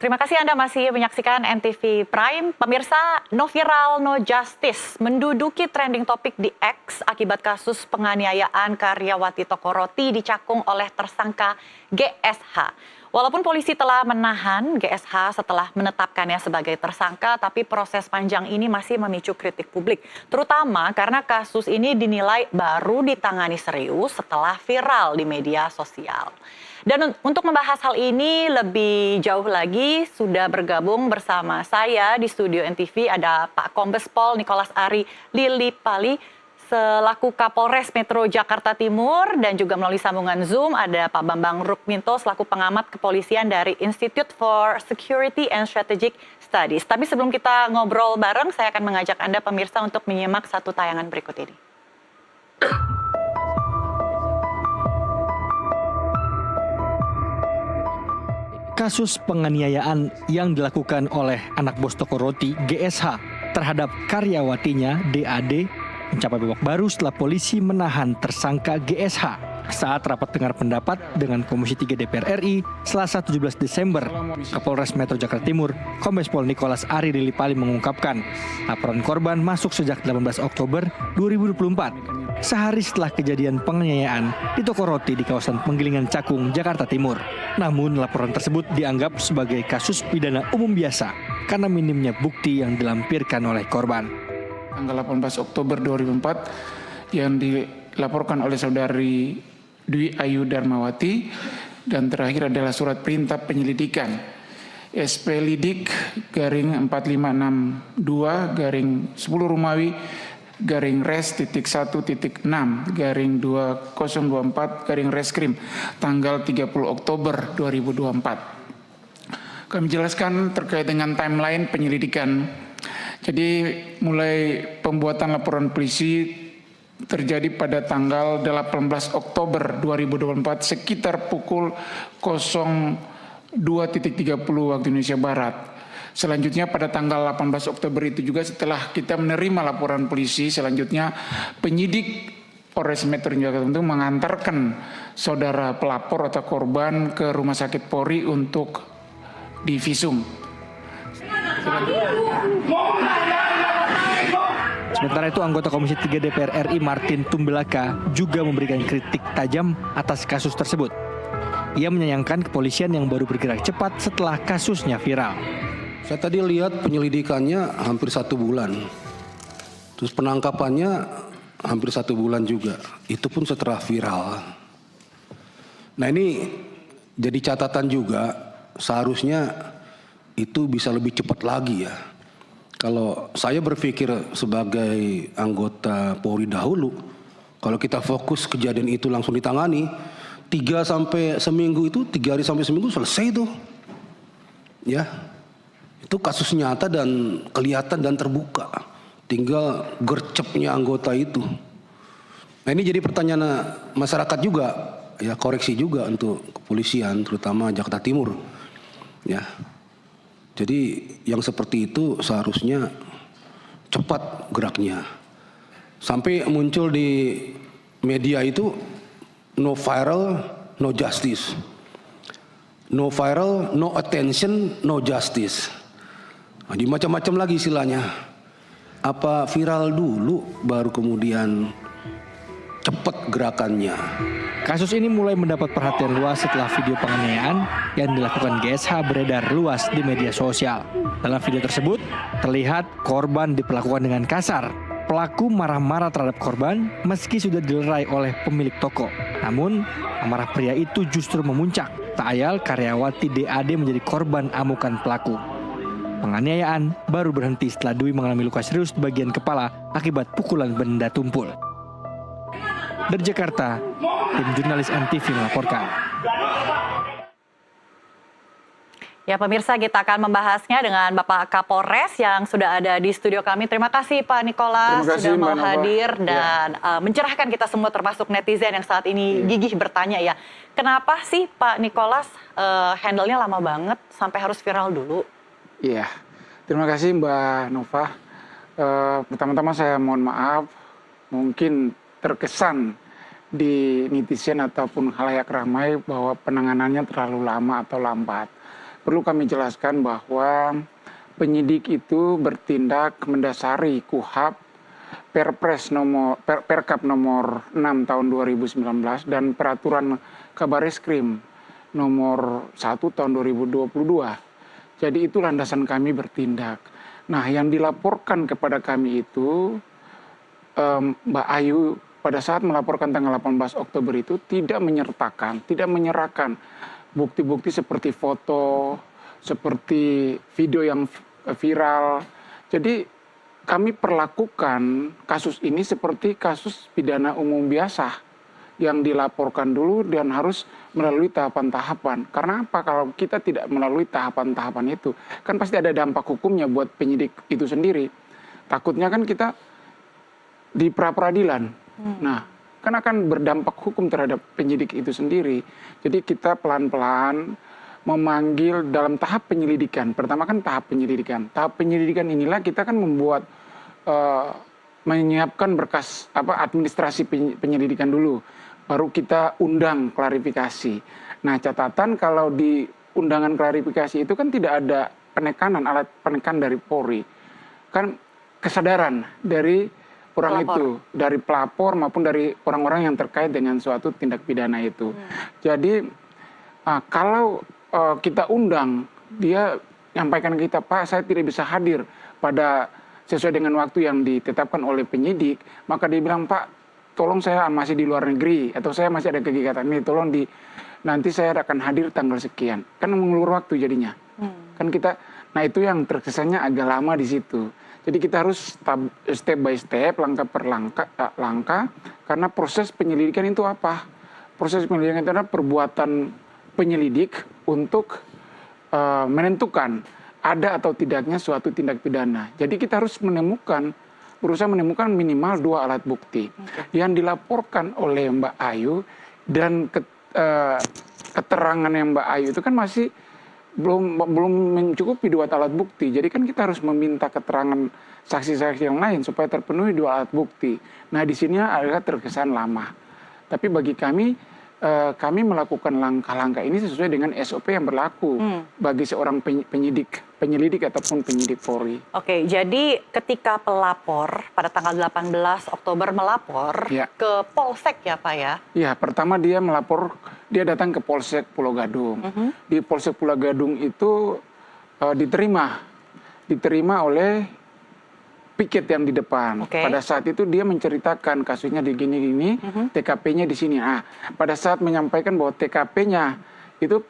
Terima kasih Anda masih menyaksikan NTV Prime. Pemirsa, no viral, no justice menduduki trending topik di X akibat kasus penganiayaan karyawati toko roti di Cakung oleh tersangka GSH. Walaupun polisi telah menahan GSH setelah menetapkannya sebagai tersangka, tapi proses panjang ini masih memicu kritik publik. Terutama karena kasus ini dinilai baru ditangani serius setelah viral di media sosial. Dan untuk membahas hal ini lebih jauh lagi, sudah bergabung bersama saya di studio NTV ada Pak Kombes Pol Nicholas Ari Lillipali selaku Kapolres Metro Jakarta Timur, dan juga melalui sambungan Zoom ada Pak Bambang Rukminto selaku pengamat kepolisian dari Institute for Security and Strategic Studies. Tapi sebelum kita ngobrol bareng, saya akan mengajak Anda pemirsa untuk menyimak satu tayangan berikut ini. Kasus penganiayaan yang dilakukan oleh anak bos toko roti GSH terhadap karyawatinya DAD mencapai babak baru setelah polisi menahan tersangka GSH. Saat rapat dengar pendapat dengan Komisi 3 DPR RI Selasa 17 Desember, Kapolres Metro Jakarta Timur, Kombes Pol Nicholas Ari Lillipali mengungkapkan laporan korban masuk sejak 18 Oktober 2024, sehari setelah kejadian penganiayaan di toko roti di kawasan Penggilingan Cakung, Jakarta Timur. Namun laporan tersebut dianggap sebagai kasus pidana umum biasa karena minimnya bukti yang dilampirkan oleh korban. Tanggal 18 Oktober 2004 yang dilaporkan oleh saudari Dwi Ayu Darmawati, dan terakhir adalah surat perintah penyelidikan SP Lidik garing 4562 garing 10 Romawi garing res titik 1.6 garing 2024 garing reskrim tanggal 30 Oktober 2024. Kami jelaskan terkait dengan timeline penyelidikan. Jadi mulai pembuatan laporan polisi terjadi pada tanggal 18 Oktober 2024 sekitar pukul 02.30 waktu Indonesia Barat. Selanjutnya pada tanggal 18 Oktober itu juga setelah kita menerima laporan polisi, selanjutnya penyidik Polres Metro Jakarta Timur mengantarkan saudara pelapor atau korban ke Rumah Sakit Polri untuk divisum. Sementara itu, anggota Komisi 3 DPR RI Martin Tumbelaka juga memberikan kritik tajam atas kasus tersebut. Ia menyayangkan kepolisian yang baru bergerak cepat setelah kasusnya viral. Saya tadi lihat penyelidikannya hampir 1 bulan. Terus penangkapannya hampir 1 bulan juga. Itu pun setelah viral. Nah, ini jadi catatan juga, seharusnya itu bisa lebih cepat lagi ya. Kalau saya berpikir sebagai anggota Polri dahulu, kalau kita fokus kejadian itu langsung ditangani, 3 sampai seminggu itu, 3 hari sampai seminggu selesai itu. Ya, itu kasus nyata dan kelihatan dan terbuka. Tinggal gercepnya anggota itu. Nah, ini jadi pertanyaan masyarakat juga, ya, koreksi juga untuk kepolisian, terutama Jakarta Timur. Ya. Jadi yang seperti itu seharusnya cepat geraknya. Sampai muncul di media itu no viral, no justice. No viral, no attention, no justice. Nah, di macam-macam lagi istilahnya. Apa viral dulu baru kemudian cepat gerakannya. Kasus ini mulai mendapat perhatian luas setelah video penganiayaan yang dilakukan GSH beredar luas di media sosial. Dalam video tersebut, terlihat korban diperlakukan dengan kasar. Pelaku marah-marah terhadap korban meski sudah dilerai oleh pemilik toko. Namun, amarah pria itu justru memuncak. Tak ayal karyawati DAD menjadi korban amukan pelaku. Penganiayaan baru berhenti setelah Dwi mengalami luka serius di bagian kepala akibat pukulan benda tumpul. Dari Jakarta, tim jurnalis NTV melaporkan. Ya pemirsa, kita akan membahasnya dengan Bapak Kapolres yang sudah ada di studio kami. Terima kasih Pak Nicholas sudah mau hadir dan mencerahkan kita semua termasuk netizen yang saat ini gigih bertanya ya. Kenapa sih Pak Nicholas handle-nya lama banget sampai harus viral dulu? Iya, terima kasih Mbak Nova. Pertama-tama saya mohon maaf, mungkin terkesan di netizen ataupun khalayak ramai bahwa penanganannya terlalu lama atau lambat. perlu kami jelaskan bahwa penyidik itu bertindak mendasari KUHP, Perkap nomor 6 tahun 2019 dan peraturan Kabareskrim nomor 1 tahun 2022. Jadi itu landasan kami bertindak. Nah, yang dilaporkan kepada kami itu Mbak Ayu pada saat melaporkan tanggal 18 Oktober itu tidak menyerahkan bukti-bukti seperti foto, seperti video yang viral. Jadi kami perlakukan kasus ini seperti kasus pidana umum biasa yang dilaporkan dulu dan harus melalui tahapan-tahapan. Karena apa? Kalau kita tidak melalui tahapan-tahapan itu, kan pasti ada dampak hukumnya buat penyidik itu sendiri. Takutnya kan kita di pra-peradilan. Nah, kan akan berdampak hukum terhadap penyidik itu sendiri. Jadi kita pelan-pelan memanggil dalam tahap penyelidikan. Pertama kan tahap penyelidikan. Tahap penyelidikan inilah kita kan membuat menyiapkan berkas administrasi penyelidikan dulu. Baru kita undang klarifikasi. Nah, catatan kalau di undangan klarifikasi itu kan tidak ada penekanan, alat penekan dari Polri. Kan kesadaran dari orang itu, dari pelapor maupun dari orang-orang yang terkait dengan suatu tindak pidana itu. Jadi kalau kita undang, dia nyampaikan ke kita, Pak, saya tidak bisa hadir pada sesuai dengan waktu yang ditetapkan oleh penyidik, maka dia bilang, Pak, tolong saya masih di luar negeri, atau saya masih ada kegiatan ini, tolong nanti saya akan hadir tanggal sekian. Kan mengulur waktu jadinya. Kan kita, nah itu yang terkesannya agak lama di situ. Jadi kita harus step by step, langkah per langkah, karena proses penyelidikan itu apa? Proses penyelidikan itu adalah perbuatan penyelidik untuk menentukan ada atau tidaknya suatu tindak pidana. Jadi kita harus berusaha menemukan minimal 2 alat bukti yang dilaporkan oleh Mbak Ayu dan keterangan yang Mbak Ayu itu kan masih belum mencukupi 2 alat bukti. Jadi kan kita harus meminta keterangan saksi-saksi yang lain supaya terpenuhi 2 alat bukti. Nah, di sini adalah terkesan lama. Tapi bagi kami melakukan langkah-langkah ini sesuai dengan SOP yang berlaku bagi seorang penyelidik ataupun penyidik Polri. Oke, jadi ketika pelapor pada tanggal 18 Oktober melapor ke Polsek ya Pak ya? Ya, pertama dia datang ke Polsek Pulau Gadung. Di Polsek Pulau Gadung itu diterima oleh piket yang di depan. Pada saat itu dia menceritakan kasusnya di gini-gini, TKP-nya di sini. Nah, pada saat menyampaikan bahwa TKP-nya itu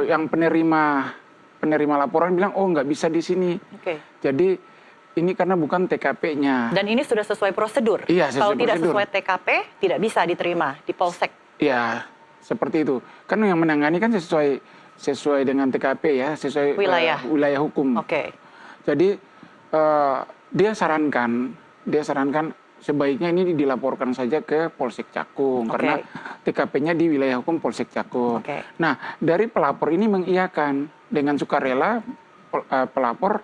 yang penerima laporan bilang, oh nggak bisa di sini. Jadi ini karena bukan TKP-nya. Dan ini sudah sesuai prosedur? Iya, sesuai Kalau prosedur. tidak sesuai TKP, tidak bisa diterima di Polsek? Iya, seperti itu. Kan yang menangani kan sesuai dengan TKP ya, sesuai wilayah hukum. Jadi dia sarankan sebaiknya ini dilaporkan saja ke Polsek Cakung karena TKP-nya di wilayah hukum Polsek Cakung. Nah, dari pelapor ini mengiyakan dengan sukarela pelapor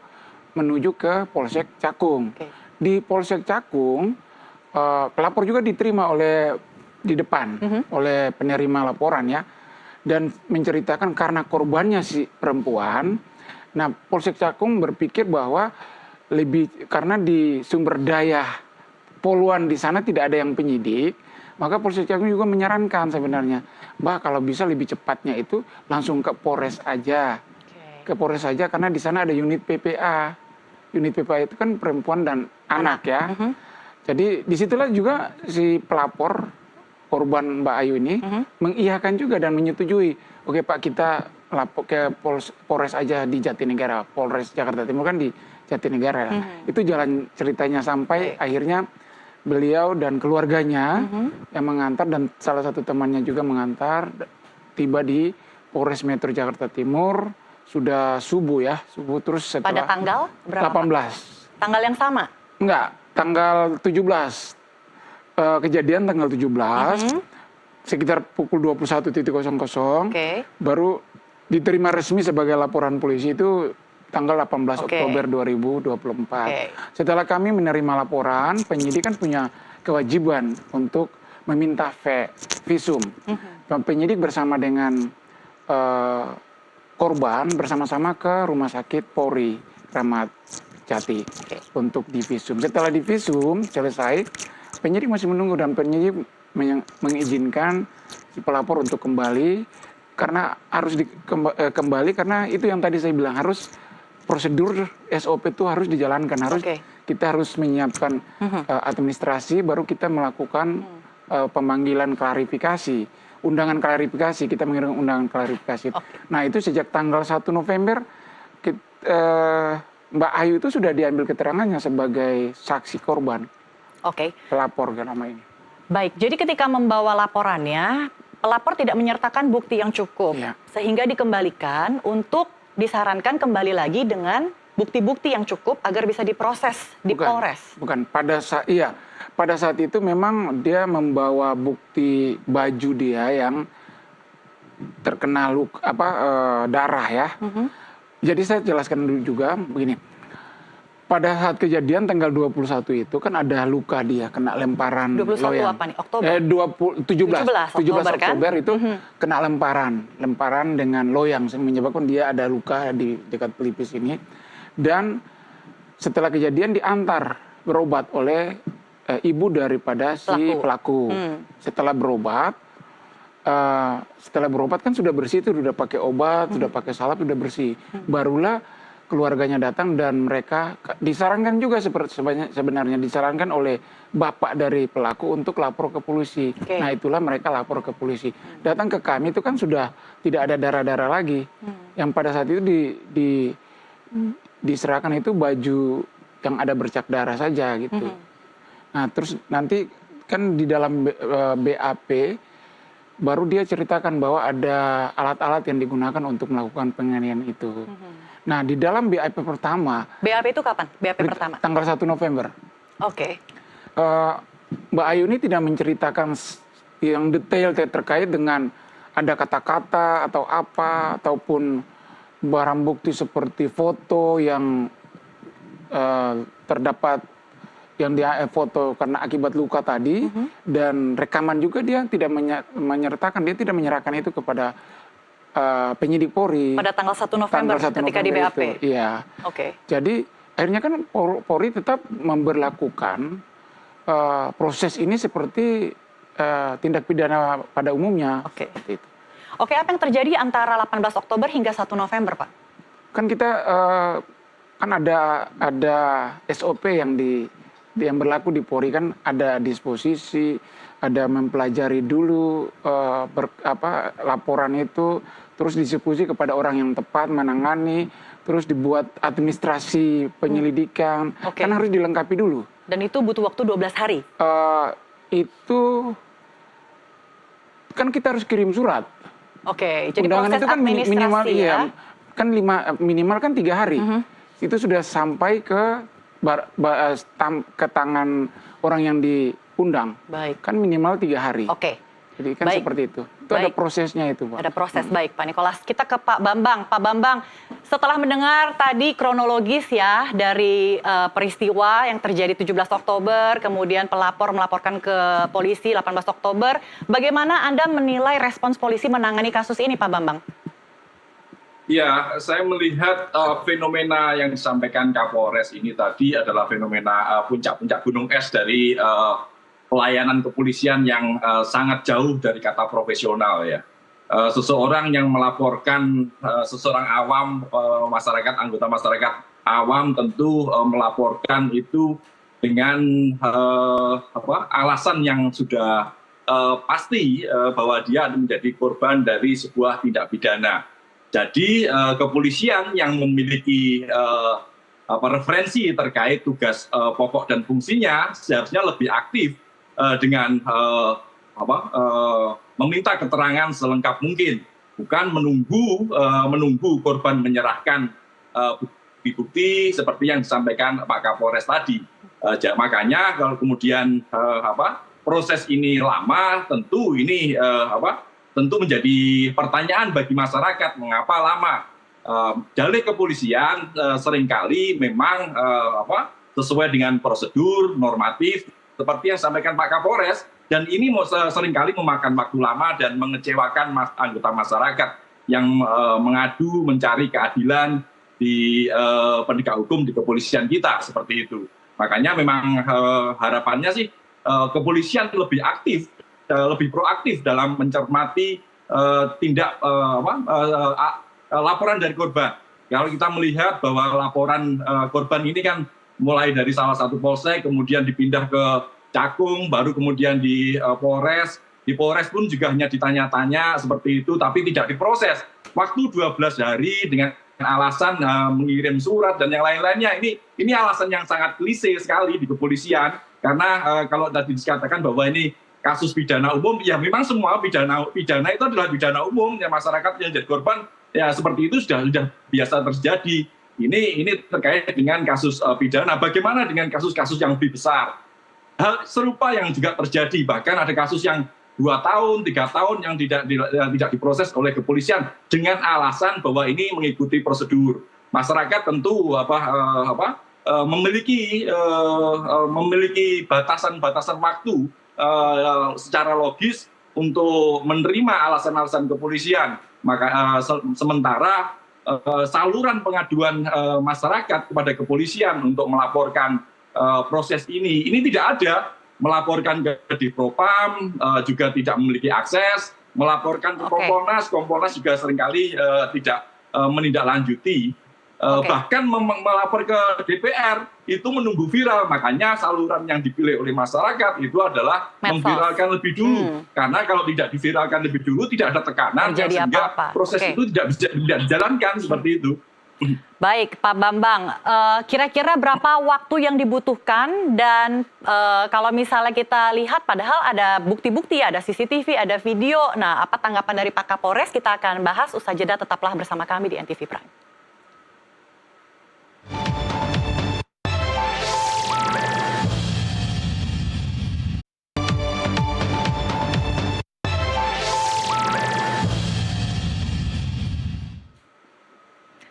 menuju ke Polsek Cakung. Di Polsek Cakung pelapor juga diterima di depan oleh penerima laporan ya, dan menceritakan karena korbannya si perempuan. Nah, Polsek Cakung berpikir bahwa karena di sumber daya poluan di sana tidak ada yang penyidik, maka Polsek Cakung juga menyarankan sebenarnya, Mbak, kalau bisa lebih cepatnya itu langsung ke Polres aja. Ke Polres aja karena di sana ada unit PPA. Unit PPA itu kan perempuan dan anak ya. Jadi disitulah juga si pelapor korban Mbak Ayu ini mengiyakan juga dan menyetujui. Oke Pak, kita lapor ke Polres aja di Jatinegara. Polres Jakarta Timur kan di Jatinegara. Itu jalan ceritanya sampai akhirnya beliau dan keluarganya yang mengantar dan salah satu temannya juga mengantar, tiba di Polres Metro Jakarta Timur sudah subuh ya, subuh terus setelah. Pada tanggal berapa? 18. Tanggal yang sama? Enggak, tanggal 17. Kejadian tanggal 17 sekitar pukul 21.00 baru diterima resmi sebagai laporan polisi itu tanggal 18 Oktober 2024. Setelah kami menerima laporan, penyidik kan punya kewajiban untuk meminta visum. Penyidik bersama dengan korban bersama-sama ke Rumah Sakit Polri Kramat Jati untuk divisum. Setelah divisum selesai, penyidik masih menunggu dan penyidik mengizinkan si pelapor untuk kembali karena harus kembali karena itu yang tadi saya bilang harus prosedur SOP itu harus dijalankan, harus kita harus menyiapkan administrasi baru kita melakukan pemanggilan klarifikasi, undangan klarifikasi, kita mengirim undangan klarifikasi. Nah itu sejak tanggal 1 November Mbak Ayu itu sudah diambil keterangannya sebagai saksi korban. Pelapor nama ini. Baik, jadi ketika membawa laporannya, pelapor tidak menyertakan bukti yang cukup, sehingga dikembalikan untuk disarankan kembali lagi dengan bukti-bukti yang cukup agar bisa diproses di Polres. Bukan, pada saat itu memang dia membawa bukti baju dia yang terkena darah ya. Jadi saya jelaskan dulu juga begini. Pada saat kejadian tanggal 21 itu kan ada luka dia kena lemparan 21 loyang. apa nih? Oktober? 17 kan? Oktober itu kena lemparan dengan loyang menyebabkan dia ada luka di dekat pelipis ini. Dan setelah kejadian diantar berobat oleh ibu daripada si pelaku. Setelah berobat kan sudah bersih itu, sudah pakai obat, sudah pakai salep, sudah bersih. Barulah keluarganya datang dan mereka disarankan juga sebenarnya disarankan oleh bapak dari pelaku untuk lapor ke polisi. Nah itulah mereka lapor ke polisi. Datang ke kami itu kan sudah tidak ada darah-darah lagi. Yang pada saat itu diserahkan itu baju yang ada bercak darah saja gitu. Nah terus nanti kan di dalam BAP baru dia ceritakan bahwa ada alat-alat yang digunakan untuk melakukan penganiayaan itu. Nah, di dalam BAP pertama... BAP itu kapan? BAP pertama? Tanggal 1 November. Mbak Ayu ini tidak menceritakan yang detail terkait dengan ada kata-kata atau apa, ataupun barang bukti seperti foto yang terdapat yang dia foto karena akibat luka tadi, dan rekaman juga dia tidak menyertakan, dia tidak menyerahkan itu kepada penyidik Polri. Pada tanggal 1 November ketika di BAP? Iya. Jadi akhirnya kan Polri tetap memberlakukan proses ini seperti tindak pidana pada umumnya. Seperti itu. Apa yang terjadi antara 18 Oktober hingga 1 November, Pak? Kan kita kan ada SOP yang berlaku di Polri, kan ada disposisi, ada mempelajari dulu laporan itu, terus diskusi kepada orang yang tepat menangani, terus dibuat administrasi penyelidikan, kan harus dilengkapi dulu. Dan itu butuh waktu 12 hari? Itu kan kita harus kirim surat. Jadi undangan proses itu kan minimal ya? Kan minimal kan 3 hari. Itu sudah sampai ke tangan orang yang diundang. Kan minimal 3 hari. Jadi kan seperti itu. Itu ada prosesnya itu, Pak. Ada proses, baik Pak Nikolas. Kita ke Pak Bambang. Pak Bambang, setelah mendengar tadi kronologis ya dari peristiwa yang terjadi 17 Oktober, kemudian pelapor melaporkan ke polisi 18 Oktober, bagaimana Anda menilai respons polisi menangani kasus ini, Pak Bambang? Ya, saya melihat fenomena yang disampaikan Kapolres ini tadi adalah fenomena puncak-puncak gunung es dari pelayanan kepolisian yang sangat jauh dari kata profesional ya. Seseorang yang melaporkan, seseorang awam, anggota masyarakat awam tentu melaporkan itu dengan alasan yang sudah pasti bahwa dia menjadi korban dari sebuah tindak pidana. Jadi kepolisian yang memiliki referensi terkait tugas pokok dan fungsinya seharusnya lebih aktif dengan meminta keterangan selengkap mungkin, bukan menunggu korban menyerahkan bukti-bukti seperti yang disampaikan Pak Kapolres tadi. Makanya kalau kemudian proses ini lama, tentu ini tentu menjadi pertanyaan bagi masyarakat, mengapa lama. Dalih kepolisian seringkali memang sesuai dengan prosedur normatif seperti yang disampaikan Pak Kapolres, dan ini seringkali memakan waktu lama dan mengecewakan anggota masyarakat. yang mengadu mencari keadilan di penegak hukum di kepolisian kita seperti itu. Makanya memang harapannya sih kepolisian lebih aktif, lebih proaktif dalam mencermati tindak laporan dari korban. Kalau kita melihat bahwa laporan korban ini kan mulai dari salah satu polsek, kemudian dipindah ke Cakung, baru kemudian di Polres. Di Polres pun juga hanya ditanya-tanya seperti itu, tapi tidak diproses. Waktu 12 hari dengan alasan mengirim surat dan yang lain-lainnya. Ini alasan yang sangat klise sekali di kepolisian. Karena kalau tadi dikatakan bahwa ini kasus pidana umum, ya memang semua pidana itu adalah pidana umum. Ya masyarakat yang jadi korban, ya seperti itu sudah biasa terjadi. Ini terkait dengan kasus pidana. Bagaimana dengan kasus-kasus yang lebih besar? Hal serupa yang juga terjadi. Bahkan ada kasus yang 2 tahun, 3 tahun yang tidak diproses oleh kepolisian dengan alasan bahwa ini mengikuti prosedur. Masyarakat tentu memiliki batasan-batasan waktu secara logis untuk menerima alasan-alasan kepolisian. Maka sementara saluran pengaduan masyarakat kepada kepolisian untuk melaporkan proses ini tidak ada. Melaporkan ke Divpropam juga tidak memiliki akses, melaporkan ke Kompolnas juga seringkali tidak menindaklanjuti. Bahkan melapor ke DPR itu menunggu viral, makanya saluran yang dipilih oleh masyarakat itu adalah memviralkan lebih dulu. Karena kalau tidak diviralkan lebih dulu tidak ada tekanan sehingga proses itu tidak dijalankan seperti itu. Baik, Pak Bambang, kira-kira berapa waktu yang dibutuhkan dan kalau misalnya kita lihat padahal ada bukti-bukti, ada CCTV, ada video. Nah, apa tanggapan dari Pak Kapolres? Kita akan bahas usai jeda, tetaplah bersama kami di NTV Prime.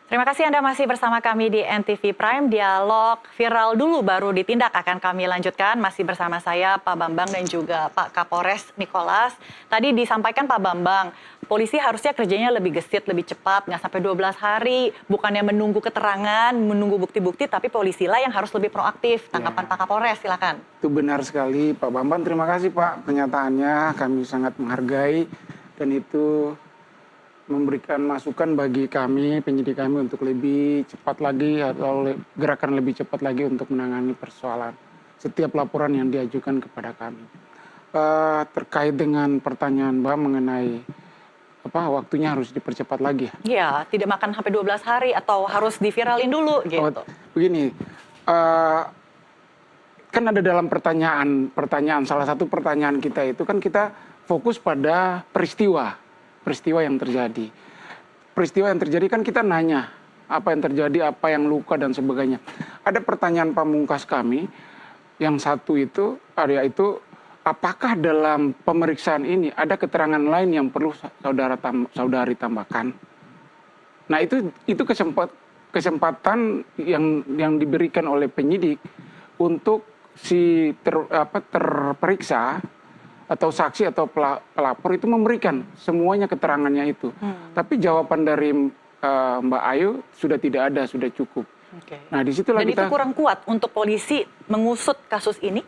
Terima kasih Anda masih bersama kami di NTV Prime. Dialog viral dulu baru ditindak akan kami lanjutkan. Masih bersama saya Pak Bambang dan juga Pak Kapolres Nicholas. Tadi disampaikan Pak Bambang, polisi harusnya kerjanya lebih gesit, lebih cepat, nggak sampai 12 hari. Bukannya menunggu keterangan, menunggu bukti-bukti, tapi polisi lah yang harus lebih proaktif. Tanggapan Pak Kapolres, silakan. Itu benar sekali Pak Bambang. Terima kasih Pak pernyataannya. Kami sangat menghargai dan itu memberikan masukan bagi kami, penyidik kami untuk lebih cepat lagi atau gerakan lebih cepat lagi untuk menangani persoalan setiap laporan yang diajukan kepada kami. Terkait dengan pertanyaan Mbak mengenai waktunya harus dipercepat lagi. Iya, tidak makan sampai 12 hari atau harus diviralin dulu gitu. Begini, kan ada dalam pertanyaan salah satu pertanyaan kita itu kan kita fokus pada peristiwa yang terjadi. Peristiwa yang terjadi kan kita nanya apa yang terjadi, apa yang luka dan sebagainya. Ada pertanyaan pamungkas kami yang satu itu, yaitu apakah dalam pemeriksaan ini ada keterangan lain yang perlu saudari tambahkan? Nah itu kesempatan yang diberikan oleh penyidik untuk si terperiksa atau saksi atau pelapor itu memberikan semuanya keterangannya itu. Tapi jawaban dari Mbak Ayu sudah tidak ada, sudah cukup. Nah disitulah dan itu kurang kuat untuk polisi mengusut kasus ini?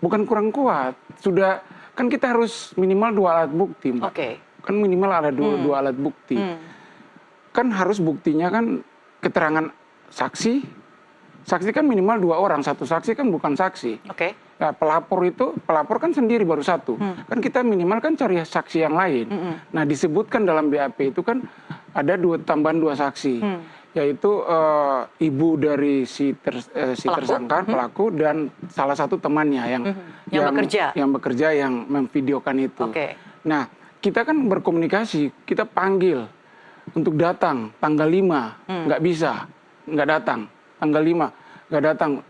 Bukan kurang kuat, sudah kan kita harus minimal 2 alat bukti, Mbak. Kan minimal ada 2 alat bukti. Kan harus buktinya kan keterangan saksi. Saksi kan minimal 2 orang, satu saksi kan bukan saksi. Nah, pelapor kan sendiri baru 1. Kan kita minimal kan cari saksi yang lain. Nah disebutkan dalam BAP itu kan ada tambahan 2 saksi, yaitu ibu dari si tersangka pelaku dan salah satu temannya yang bekerja yang memvideokan itu. Nah kita kan berkomunikasi, kita panggil untuk datang tanggal 5, nggak bisa, nggak datang. Tanggal 5 nggak datang,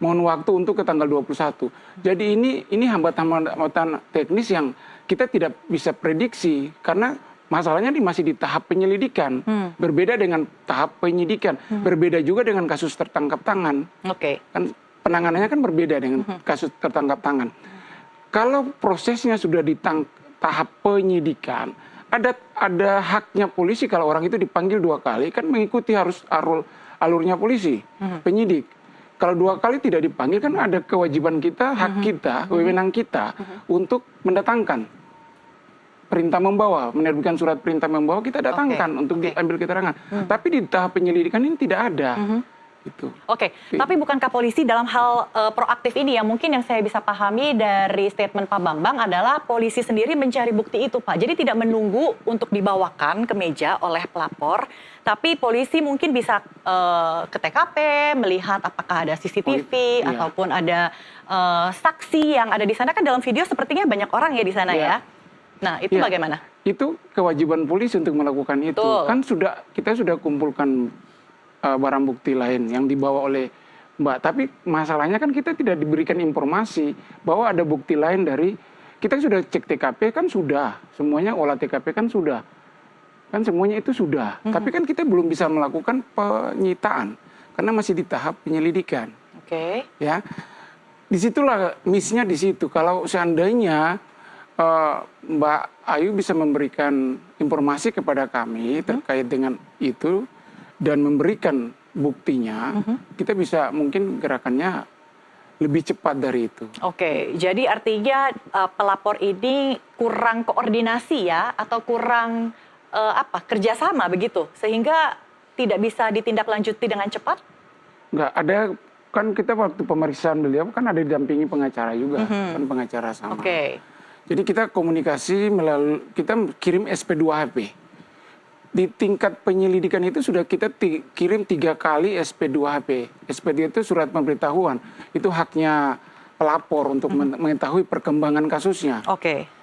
mohon waktu untuk ke tanggal 21. Jadi ini hambatan teknis yang kita tidak bisa prediksi karena masalahnya masih di tahap penyelidikan. Berbeda dengan tahap penyidikan, berbeda juga dengan kasus tertangkap tangan. Kan penanganannya kan berbeda dengan kasus tertangkap tangan. Kalau prosesnya sudah di tahap penyidikan, ada haknya polisi kalau orang itu dipanggil 2 kali kan mengikuti harus alurnya polisi, penyidik. Kalau 2 kali tidak dipanggil kan ada kewajiban kita, hak kita, wewenang kita untuk mendatangkan perintah membawa, menerbitkan surat perintah membawa, kita datangkan untuk diambil keterangan. Tapi di tahap penyelidikan ini tidak ada. Gitu. Oke, tapi bukankah polisi dalam hal proaktif ini ya, mungkin yang saya bisa pahami dari statement Pak Bambang adalah polisi sendiri mencari bukti itu, Pak. Jadi tidak menunggu untuk dibawakan ke meja oleh pelapor, tapi polisi mungkin bisa ke TKP, melihat apakah ada CCTV ataupun ada saksi yang ada di sana. Kan dalam video sepertinya banyak orang ya di sana ya. Nah, itu bagaimana? Itu kewajiban polisi untuk melakukan itu. Kan kita sudah kumpulkan barang bukti lain yang dibawa oleh Mbak. Tapi masalahnya kan kita tidak diberikan informasi bahwa ada bukti lain dari, kita sudah cek TKP kan sudah, semuanya olah TKP kan sudah. Kan semuanya itu sudah. Tapi kan kita belum bisa melakukan penyitaan karena masih di tahap penyelidikan. Ya. Disitulah miss-nya di situ. Kalau seandainya Mbak Ayu bisa memberikan informasi kepada kami terkait dengan itu dan memberikan buktinya, kita bisa mungkin gerakannya lebih cepat dari itu. Oke, jadi artinya pelapor ini kurang koordinasi ya, atau kurang kerjasama begitu, sehingga tidak bisa ditindaklanjuti dengan cepat? Enggak, ada kan kita waktu pemeriksaan beliau kan ada didampingi pengacara juga, kan pengacara sama. Jadi kita komunikasi melalui, kita kirim SP2HP. Di tingkat penyelidikan itu sudah kita kirim 3 kali SP2HP. SP2 itu surat pemberitahuan. Itu haknya pelapor untuk mengetahui perkembangan kasusnya.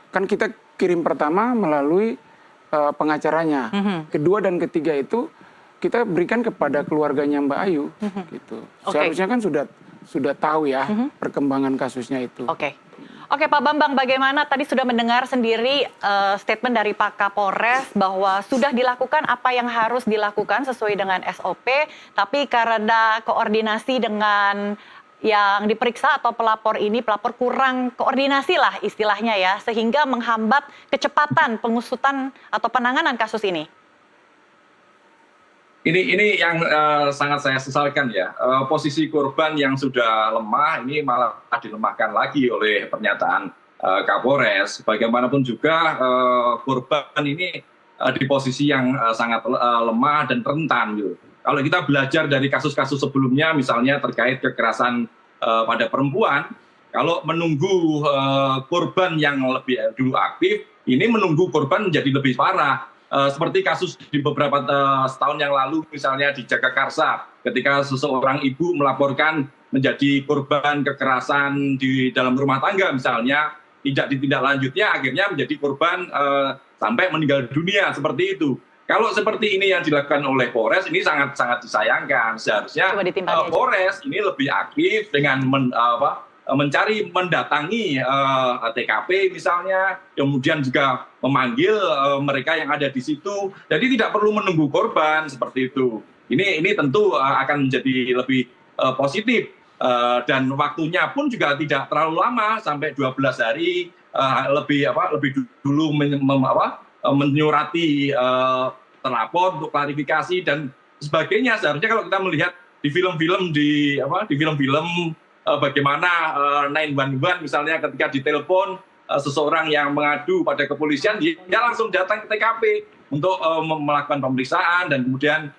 Kan kita kirim pertama melalui pengacaranya. Kedua dan ketiga itu kita berikan kepada keluarganya Mbak Ayu. Gitu. Seharusnya kan sudah tahu ya perkembangan kasusnya itu. Oke Pak Bambang, bagaimana tadi sudah mendengar sendiri statement dari Pak Kapolres bahwa sudah dilakukan apa yang harus dilakukan sesuai dengan SOP, tapi karena koordinasi dengan yang diperiksa atau pelapor kurang koordinasi lah istilahnya ya, sehingga menghambat kecepatan pengusutan atau penanganan kasus ini. Ini yang sangat saya sesalkan ya, posisi korban yang sudah lemah ini malah dilemahkan lagi oleh pernyataan Kapolres. Bagaimanapun juga korban ini di posisi yang sangat lemah dan rentan gitu. Kalau kita belajar dari kasus-kasus sebelumnya, misalnya terkait kekerasan pada perempuan, kalau menunggu korban yang lebih dulu aktif, ini menunggu korban menjadi lebih parah. Seperti kasus di beberapa setahun yang lalu misalnya di Jagakarsa, ketika seseorang ibu melaporkan menjadi korban kekerasan di dalam rumah tangga misalnya, tidak ditindaklanjutnya akhirnya menjadi korban sampai meninggal dunia, seperti itu. Kalau seperti ini yang dilakukan oleh Polres, ini sangat disayangkan. Seharusnya Polres ini lebih aktif dengan mencari, mendatangi TKP misalnya, kemudian juga memanggil mereka yang ada di situ. Jadi tidak perlu menunggu korban seperti itu. Ini tentu akan menjadi lebih positif dan waktunya pun juga tidak terlalu lama, sampai 12 hari lebih dulu menyurati terlapor untuk klarifikasi dan sebagainya. Seharusnya kalau kita melihat di film-film bagaimana 911 misalnya ketika ditelepon seseorang yang mengadu pada kepolisian, dia langsung datang ke TKP untuk melakukan pemeriksaan dan kemudian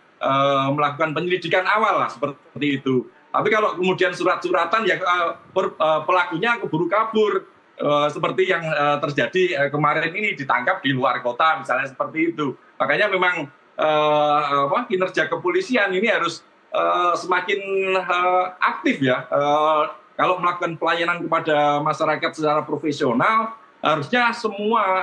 melakukan penyelidikan awal lah, seperti itu. Tapi kalau kemudian surat-suratan ya pelakunya keburu kabur, seperti yang terjadi kemarin ini, ditangkap di luar kota misalnya, seperti itu. Makanya memang kinerja kepolisian ini harus semakin aktif ya. Kalau melakukan pelayanan kepada masyarakat secara profesional, harusnya semua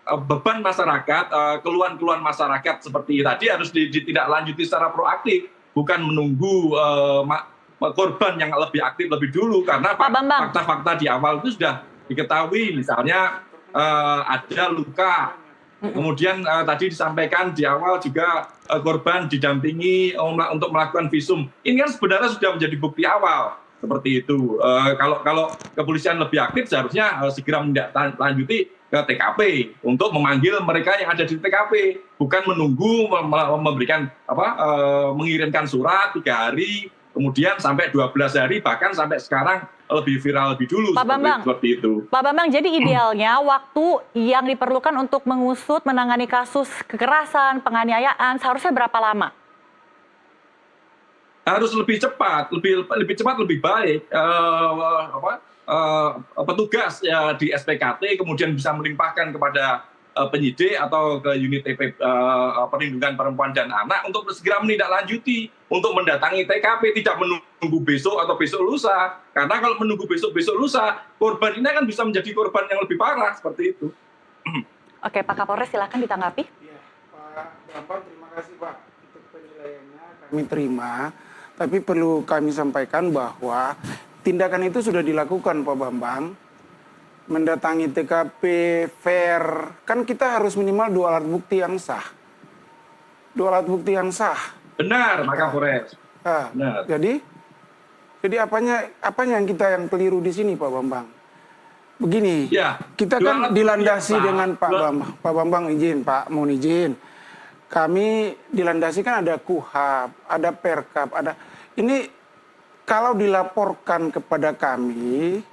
beban masyarakat, keluhan-keluhan masyarakat seperti tadi harus ditindaklanjuti secara proaktif, bukan menunggu korban yang lebih aktif lebih dulu, karena fakta-fakta di awal itu sudah diketahui, misalnya ada luka. Kemudian tadi disampaikan di awal juga korban didampingi untuk melakukan visum. Ini kan sebenarnya sudah menjadi bukti awal. seperti itu. Kalau kepolisian lebih aktif seharusnya segera menindaklanjuti ke TKP untuk memanggil mereka yang ada di TKP, bukan menunggu memberikan mengirimkan surat 3 hari, kemudian sampai 12 hari, bahkan sampai sekarang lebih viral lebih dulu. Pak Bambang, seperti itu. Pak Bambang, jadi idealnya waktu yang diperlukan untuk mengusut, menangani kasus kekerasan, penganiayaan seharusnya berapa lama? Harus lebih cepat, lebih cepat lebih baik. Petugas ya, di SPKT kemudian bisa melimpahkan kepada penyidik atau ke unit perlindungan perempuan dan anak untuk segera menindaklanjuti, untuk mendatangi TKP, tidak menunggu besok atau besok lusa. Karena kalau menunggu besok lusa, korban ini akan bisa menjadi korban yang lebih parah seperti itu. Oke, Pak Kapolres silakan ditanggapi. Ya, Pak Bambang, terima kasih Pak untuk penilaiannya. Kami terima, tapi perlu kami sampaikan bahwa tindakan itu sudah dilakukan Pak Bambang. Mendatangi TKP, fair, kan kita harus minimal 2 alat bukti yang sah. 2 alat bukti yang sah. Benar, Pak Kapolres. Nah, Benar. jadi apanya yang kita yang keliru di sini Pak Bambang? Begini, Ya, kita 2 kan alat bukti dilandasi yang sah. dengan Pak Bambang. Pak Bambang izin, Pak, mohon izin. Kami dilandasi kan ada KUHAP, ada Perkap, ada ini kalau dilaporkan kepada kami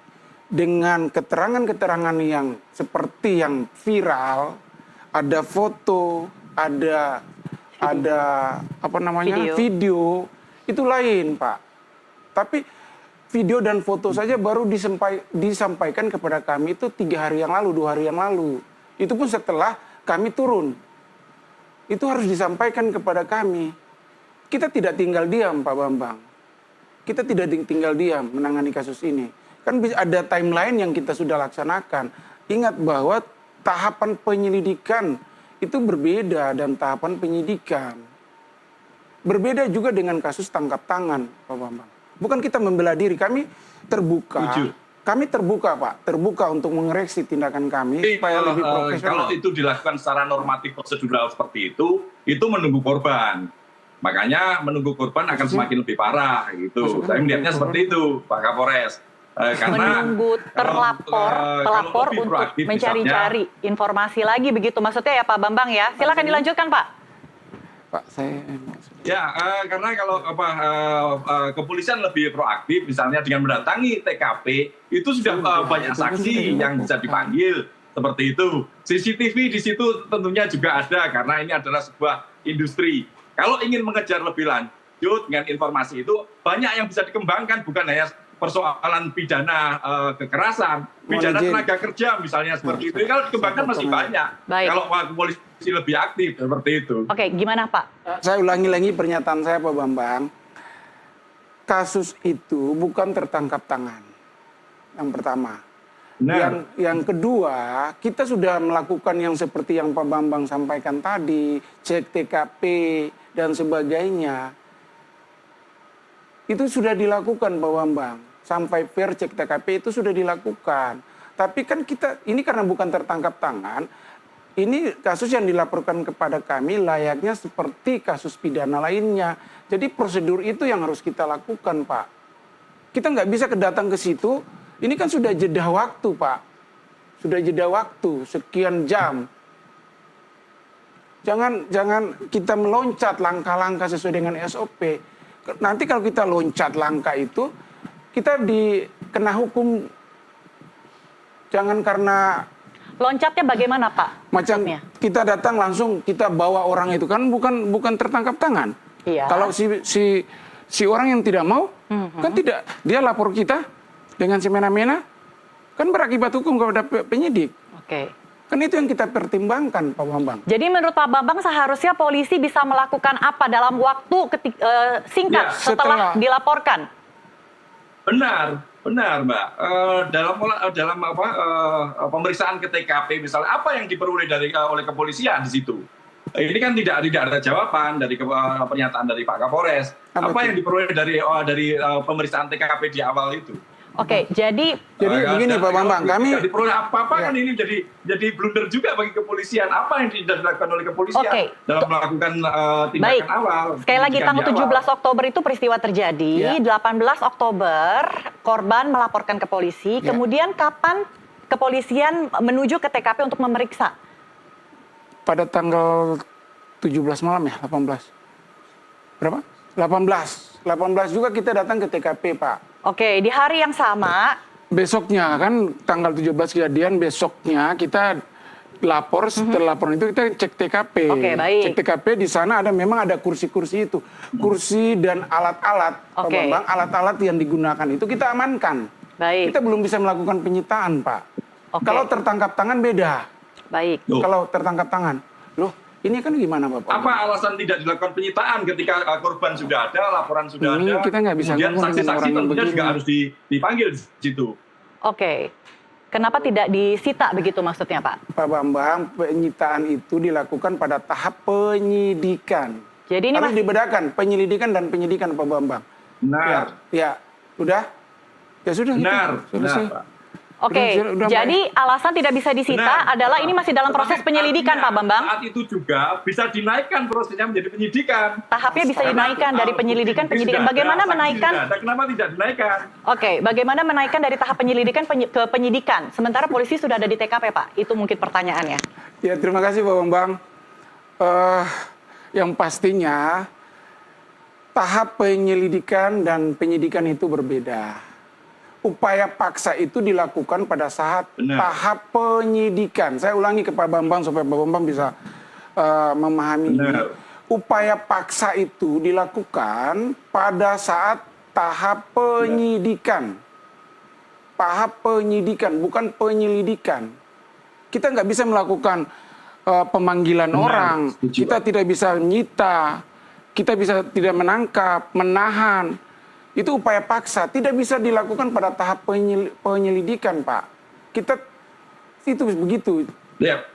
dengan keterangan-keterangan yang seperti yang viral, ada foto, ada apa namanya video, itu lain Pak. Tapi video dan foto saja baru disampaikan kepada kami itu 3 hari yang lalu, 2 hari yang lalu. Itu pun setelah kami turun. Itu harus disampaikan kepada kami. Kita tidak tinggal diam, Pak Bambang. Kita tidak tinggal diam menangani kasus ini. Kan ada timeline yang kita sudah laksanakan. Ingat bahwa tahapan penyelidikan itu berbeda dan tahapan penyidikan. Berbeda juga dengan kasus tangkap tangan, Pak Bambang. Bukan kita membela diri, kami terbuka. Tujuh. Kami terbuka, Pak. Terbuka untuk mengoreksi tindakan kami supaya lebih profesional. Kalau itu dilakukan secara normatif prosedural seperti itu menunggu korban. Makanya menunggu korban akan semakin lebih parah gitu. Saya melihatnya seperti itu, Pak Kapolres. Karena menunggu pelapor lebih untuk proaktif, mencari-cari informasi lagi begitu maksudnya ya Pak Bambang ya. Silakan dilanjutkan Pak. Pak, saya Ya, karena kalau kepolisian lebih proaktif, misalnya dengan mendatangi TKP, itu sudah banyak saksi yang bisa dipanggil seperti itu. CCTV di situ tentunya juga ada karena ini adalah sebuah industri. Kalau ingin mengejar lebih lanjut dengan informasi itu, banyak yang bisa dikembangkan, bukan hanya persoalan pidana kekerasan, pidana tenaga kerja misalnya seperti itu. Kalau dikembangkan masih banyak. Baik. Kalau polisi lebih aktif seperti itu. Oke, gimana Pak? Saya ulangi lagi pernyataan saya Pak Bambang. Kasus itu bukan tertangkap tangan. Yang pertama. Yang kedua, kita sudah melakukan yang seperti yang Pak Bambang sampaikan tadi, cek TKP dan sebagainya. Itu sudah dilakukan Pak Bambang. Sampai fair cek TKP itu sudah dilakukan. Tapi kan kita, ini karena bukan tertangkap tangan, ini kasus yang dilaporkan kepada kami layaknya seperti kasus pidana lainnya. Jadi prosedur itu yang harus kita lakukan Pak. Kita nggak bisa datang ke situ, ini kan sudah jeda waktu Pak. Sudah jeda waktu, sekian jam. Jangan kita meloncat langkah-langkah sesuai dengan SOP. Nanti kalau kita loncat langkah itu, kita dikena hukum. Jangan karena loncatnya bagaimana Pak? Macam maksudnya? kita datang langsung kita bawa orang itu kan bukan tertangkap tangan. Iya. Kalau si orang yang tidak mau kan tidak, dia lapor kita dengan semena-mena kan berakibat hukum kepada penyidik. Oke. Kan itu yang kita pertimbangkan Pak Bambang. Jadi menurut Pak Bambang seharusnya polisi bisa melakukan apa dalam waktu singkat Ya, setelah dilaporkan? Benar Mbak. Dalam pemeriksaan ke TKP misalnya apa yang diperoleh oleh kepolisian di situ? Ini kan tidak ada jawaban dari pernyataan dari Pak Kapolres. Apa yang diperoleh dari pemeriksaan TKP di awal itu? Oke, jadi begini Pak Bambang, kami tidak diperoleh apa-apa Ya. kan ini jadi blunder juga bagi kepolisian. Apa yang tidak dilakukan oleh kepolisian Oke. dalam melakukan tindakan baik. awal? Sekali lagi penyidikan tanggal di awal. 17 Oktober itu peristiwa terjadi, Ya. 18 Oktober korban melaporkan ke polisi, Ya. kemudian kapan kepolisian menuju ke TKP untuk memeriksa? pada tanggal 17 malam ya, 18. Berapa? 18 juga kita datang ke TKP, Pak. Oke, di hari yang sama, Besoknya kan tanggal 17 kejadian, besoknya kita lapor, setelah laporan itu kita cek TKP. Oke, baik. Cek TKP di sana memang ada kursi-kursi itu. Kursi dan alat-alat, Pak Oke. Bambang, alat-alat yang digunakan itu kita amankan. baik, Kita belum bisa melakukan penyitaan, Pak. Oke. Kalau tertangkap tangan beda. baik. Loh. Kalau tertangkap tangan, loh ini kan gimana Bapak? Apa alasan tidak dilakukan penyitaan ketika korban sudah ada, laporan sudah Ini ada? kita nggak bisa Kemudian ngomong dengan saksi-saksi orang yang tentunya juga begini. harus dipanggil di situ. Oke, kenapa tidak disita begitu maksudnya Pak? Pak Bambang, penyitaan itu dilakukan pada tahap penyidikan. Jadi ini Harus mas- dibedakan penyelidikan dan penyidikan, Pak Bambang. Benar. Ya, udah? Ya sudah. gitu. Benar. Selesai. Benar, Pak. Oke, Udah, jadi alasan tidak bisa disita Benar. adalah ini masih dalam proses Tetapi penyelidikan artinya Pak Bambang. Saat itu juga bisa dinaikkan prosesnya menjadi penyidikan. Tahapnya bisa Karena, dinaikkan dari penyelidikan bukti penyidikan. sudah Bagaimana ada, saksi menaikkan? sudah ada, kenapa tidak dinaikkan? Oke, bagaimana menaikkan dari tahap penyelidikan ke penyidikan? Sementara polisi sudah ada di TKP Pak. Itu mungkin pertanyaannya. Ya, terima kasih Pak Bambang. Yang pastinya tahap penyelidikan dan penyidikan itu berbeda. Upaya paksa itu dilakukan pada saat Benar. tahap penyidikan. Saya ulangi ke Pak Bambang supaya Pak Bambang bisa memahami ini. Benar. Upaya paksa itu dilakukan pada saat tahap penyidikan. Tahap penyidikan, bukan penyelidikan. Kita nggak bisa melakukan pemanggilan Benar, orang. setuju, Kita Pak. tidak bisa menyita. Kita bisa tidak menangkap, menahan. Itu upaya paksa, tidak bisa dilakukan pada tahap penyelidikan, Pak. Kita itu begitu. Ya,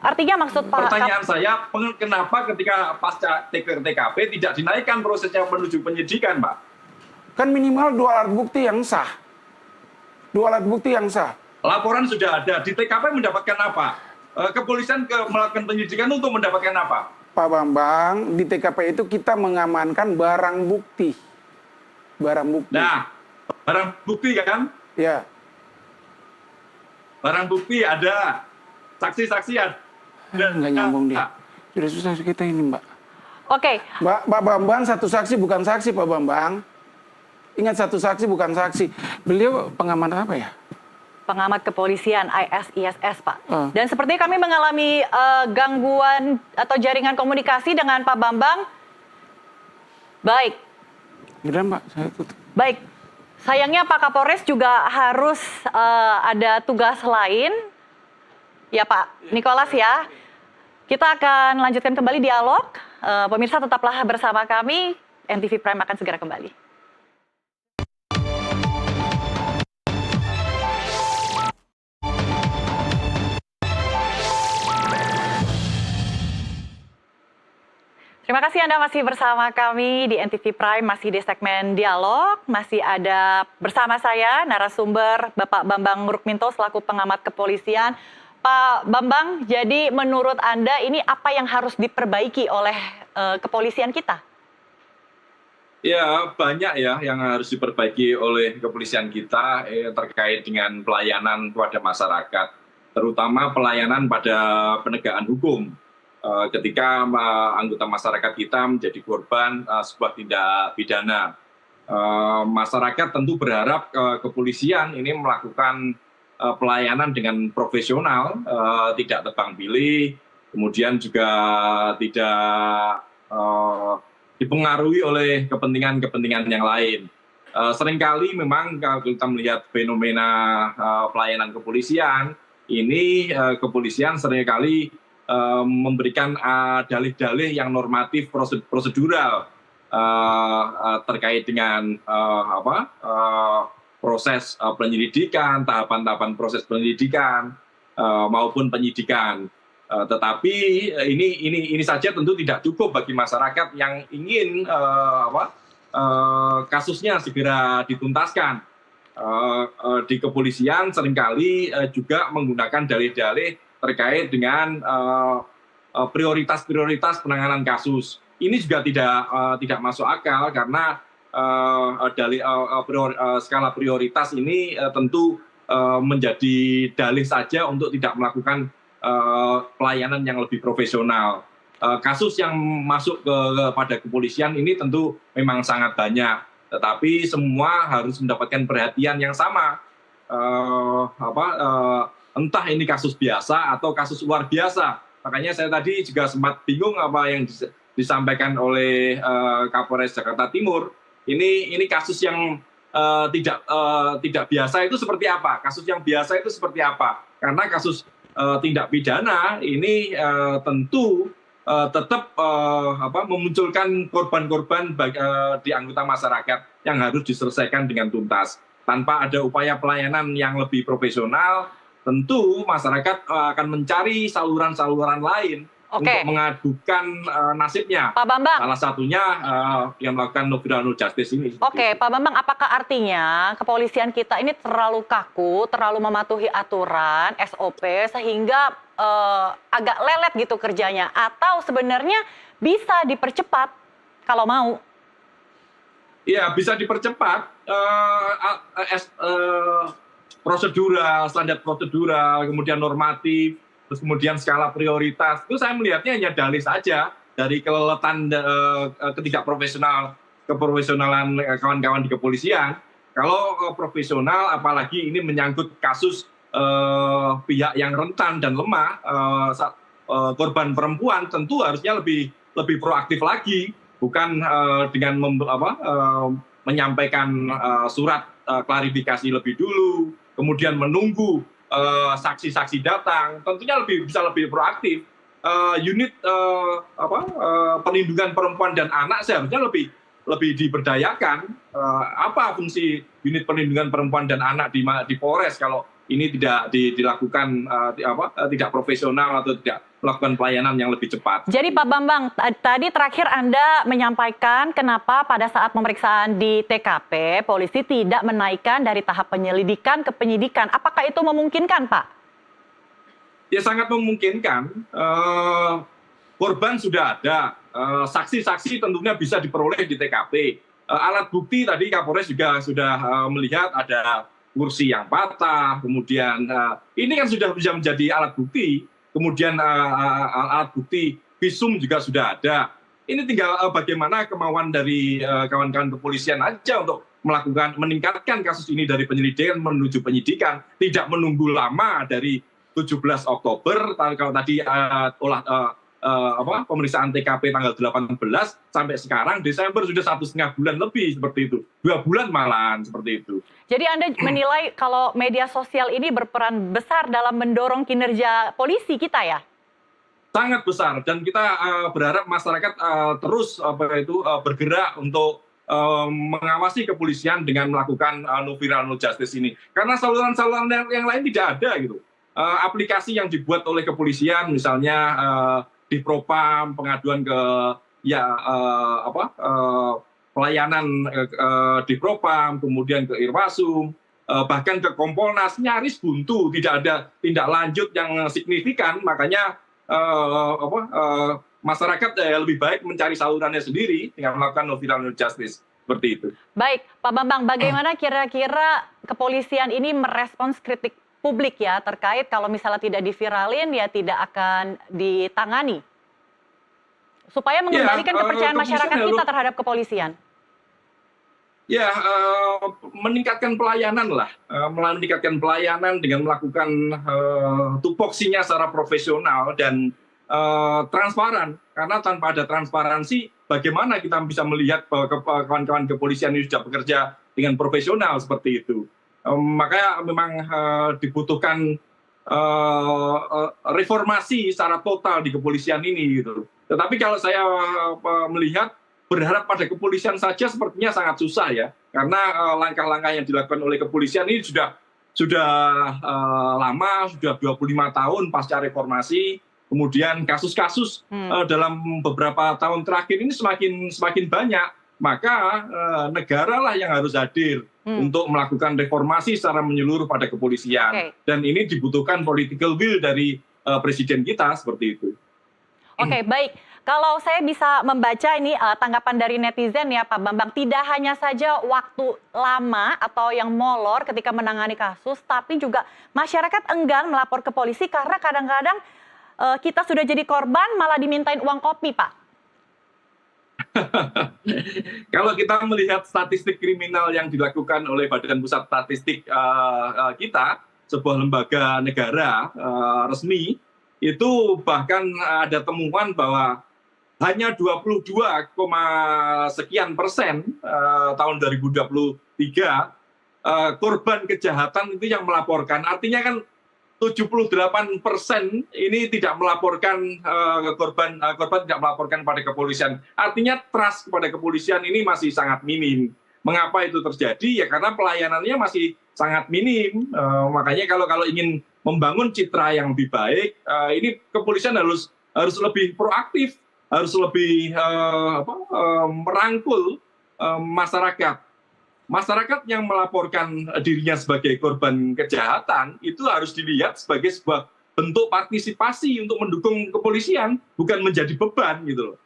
Artinya maksud Pak pertanyaan saya, kenapa ketika pasca TKP tidak dinaikkan prosesnya menuju penyidikan, Pak? Kan minimal 2 alat bukti yang sah. 2 alat bukti yang sah. Laporan sudah ada, di TKP mendapatkan apa? Kepolisian melakukan penyidikan untuk mendapatkan apa? Pak Bambang, di TKP itu kita mengamankan barang bukti. Barang bukti. Nah, barang bukti kan? Ya. Barang bukti ada, saksi-saksi ada. Nggak nyambung dia. Sudah susah kita ini, Mbak. Oke, Pak Bambang satu saksi bukan saksi, Pak Bambang. Ingat, satu saksi bukan saksi. Beliau pengamat apa ya? pengamat kepolisian ISISS Pak. Oh. Dan sepertinya kami mengalami gangguan atau jaringan komunikasi dengan Pak Bambang. Baik, Udah Mbak, saya tutup. baik. Sayangnya Pak Kapolres juga harus ada tugas lain. Ya Pak Nicholas ya. Kita akan lanjutkan kembali dialog. Pemirsa tetaplah bersama kami. NTV Prime akan segera kembali. Terima kasih Anda masih bersama kami di NTV Prime, masih di segmen dialog. Masih ada bersama saya narasumber Bapak Bambang Rukminto selaku pengamat kepolisian. Pak Bambang, jadi menurut Anda ini apa yang harus diperbaiki oleh kepolisian kita? Ya, banyak ya yang harus diperbaiki oleh kepolisian kita terkait dengan pelayanan kepada masyarakat, terutama pelayanan pada penegakan hukum. Ketika anggota masyarakat kita menjadi korban sebuah tindak pidana. Masyarakat tentu berharap kepolisian ini melakukan pelayanan dengan profesional, tidak tebang pilih, kemudian juga tidak dipengaruhi oleh kepentingan-kepentingan yang lain. Seringkali memang kalau kita melihat fenomena pelayanan kepolisian, ini kepolisian seringkali memberikan dalih-dalih yang normatif prosedural terkait dengan proses penyelidikan, tahapan-tahapan proses penyelidikan maupun penyidikan. Tetapi ini saja tentu tidak cukup bagi masyarakat yang ingin kasusnya segera dituntaskan. Di kepolisian seringkali juga menggunakan dalih-dalih terkait dengan prioritas-prioritas penanganan kasus. Ini juga tidak masuk akal karena skala prioritas ini tentu menjadi dalih saja untuk tidak melakukan pelayanan yang lebih profesional. Kasus yang masuk kepada kepolisian ini tentu memang sangat banyak, tetapi semua harus mendapatkan perhatian yang sama. Entah ini kasus biasa atau kasus luar biasa. Makanya saya tadi juga sempat bingung apa yang disampaikan oleh Kapolres Jakarta Timur. Ini kasus yang tidak biasa itu seperti apa? Kasus yang biasa itu seperti apa? Karena kasus tindak pidana ini tentu tetap memunculkan korban-korban di anggota masyarakat yang harus diselesaikan dengan tuntas. Tanpa ada upaya pelayanan yang lebih profesional, tentu masyarakat akan mencari saluran-saluran lain untuk mengadukan nasibnya. Pak Bambang. Salah satunya yang melakukan no viral no justice ini. Oke, Pak Bambang, apakah artinya kepolisian kita ini terlalu kaku, terlalu mematuhi aturan, SOP, sehingga agak lelet gitu kerjanya? Atau sebenarnya bisa dipercepat kalau mau? Iya, bisa dipercepat. Prosedural, standar prosedural, kemudian normatif, terus kemudian skala prioritas. Itu saya melihatnya hanya dalih saja dari keleletan keprofesionalan kawan-kawan di kepolisian. Kalau profesional, apalagi ini menyangkut kasus pihak yang rentan dan lemah, korban perempuan, tentu harusnya lebih proaktif lagi, bukan dengan menyampaikan surat klarifikasi lebih dulu, kemudian menunggu saksi-saksi datang, tentunya bisa lebih proaktif. Unit perlindungan perempuan dan anak seharusnya lebih diberdayakan. Apa fungsi unit perlindungan perempuan dan anak di Polres kalau ini tidak dilakukan tidak profesional atau tidak melakukan pelayanan yang lebih cepat. Jadi Pak Bambang, tadi terakhir Anda menyampaikan kenapa pada saat pemeriksaan di TKP, polisi tidak menaikkan dari tahap penyelidikan ke penyidikan. Apakah itu memungkinkan, Pak? Ya sangat memungkinkan. Korban sudah ada, saksi-saksi tentunya bisa diperoleh di TKP. Alat bukti tadi Kapolres juga sudah melihat ada kursi yang patah, kemudian ini kan sudah bisa menjadi alat bukti. Kemudian alat bukti visum juga sudah ada. Ini tinggal bagaimana kemauan dari kawan-kawan kepolisian aja untuk meningkatkan kasus ini dari penyelidikan menuju penyidikan, tidak menunggu lama dari 17 Oktober kalau tadi pemeriksaan TKP tanggal 18 sampai sekarang Desember sudah 1,5 bulan lebih seperti itu, 2 bulan malahan seperti itu. Jadi Anda menilai kalau media sosial ini berperan besar dalam mendorong kinerja polisi kita ya? Sangat besar, dan kita berharap masyarakat terus bergerak untuk mengawasi kepolisian dengan melakukan no viral no justice ini. Karena saluran-saluran yang lain tidak ada gitu. Aplikasi yang dibuat oleh kepolisian misalnya di Propam, pengaduan ke pelayanan di Propam, kemudian ke Irwasum, bahkan ke Kompolnas, nyaris buntu, tidak ada tindak lanjut yang signifikan. Makanya masyarakat lebih baik mencari salurannya sendiri dengan melakukan no viral no justice seperti itu. Baik, Pak Bambang, bagaimana kira-kira kepolisian ini merespons kritik publik ya terkait kalau misalnya tidak diviralin ya tidak akan ditangani supaya mengembalikan kepercayaan masyarakat kita terhadap kepolisian? Ya, meningkatkan pelayanan lah, meningkatkan pelayanan dengan melakukan tupoksinya secara profesional dan transparan. Karena tanpa ada transparansi, bagaimana kita bisa melihat bahwa kawan-kawan kepolisian ini sudah bekerja dengan profesional seperti itu. Makanya memang dibutuhkan reformasi secara total di kepolisian ini gitu. Tetapi kalau saya melihat berharap pada kepolisian saja sepertinya sangat susah ya, karena langkah-langkah yang dilakukan oleh kepolisian ini sudah lama, sudah 25 tahun pasca reformasi. Kemudian kasus-kasus dalam beberapa tahun terakhir ini semakin banyak. maka negara lah yang harus hadir untuk melakukan reformasi secara menyeluruh pada kepolisian. Oke. Dan ini dibutuhkan political will dari presiden kita seperti itu. Oke, baik. Kalau saya bisa membaca ini tanggapan dari netizen ya Pak Bambang, tidak hanya saja waktu lama atau yang molor ketika menangani kasus, tapi juga masyarakat enggan melapor ke polisi karena kadang-kadang kita sudah jadi korban malah dimintain uang kopi, Pak. Kalau kita melihat statistik kriminal yang dilakukan oleh Badan Pusat Statistik kita, sebuah lembaga negara resmi, itu bahkan ada temuan bahwa hanya 22, sekian persen tahun 2023 korban kejahatan itu yang melaporkan. Artinya kan 78% ini tidak melaporkan korban tidak melaporkan pada kepolisian. Artinya trust kepada kepolisian ini masih sangat minim. Mengapa itu terjadi? Ya karena pelayanannya masih sangat minim. Makanya kalau ingin membangun citra yang lebih baik, ini kepolisian harus lebih proaktif, harus lebih merangkul masyarakat. Masyarakat yang melaporkan dirinya sebagai korban kejahatan itu harus dilihat sebagai sebuah bentuk partisipasi untuk mendukung kepolisian, bukan menjadi beban gitu loh.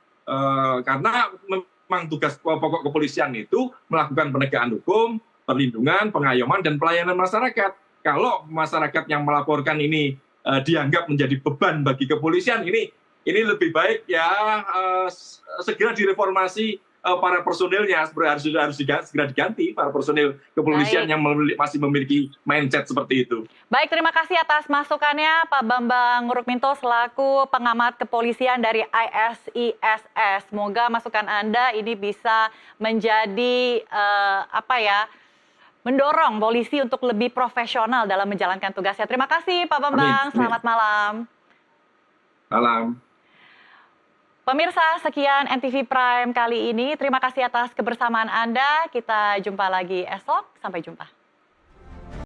Karena memang tugas pokok kepolisian itu melakukan penegakan hukum, perlindungan, pengayoman, dan pelayanan masyarakat. Kalau masyarakat yang melaporkan ini dianggap menjadi beban bagi kepolisian, ini lebih baik ya segera direformasi para personilnya, harus segera diganti para personil kepolisian yang masih memiliki mindset seperti itu. Baik, terima kasih atas masukannya Pak Bambang Rukminto selaku pengamat kepolisian dari ISISS. Semoga masukan Anda ini bisa menjadi mendorong polisi untuk lebih profesional dalam menjalankan tugasnya. Terima kasih Pak Bambang, selamat malam. Malam. Pemirsa, sekian NTV Prime kali ini. Terima kasih atas kebersamaan Anda. Kita jumpa lagi esok. Sampai jumpa.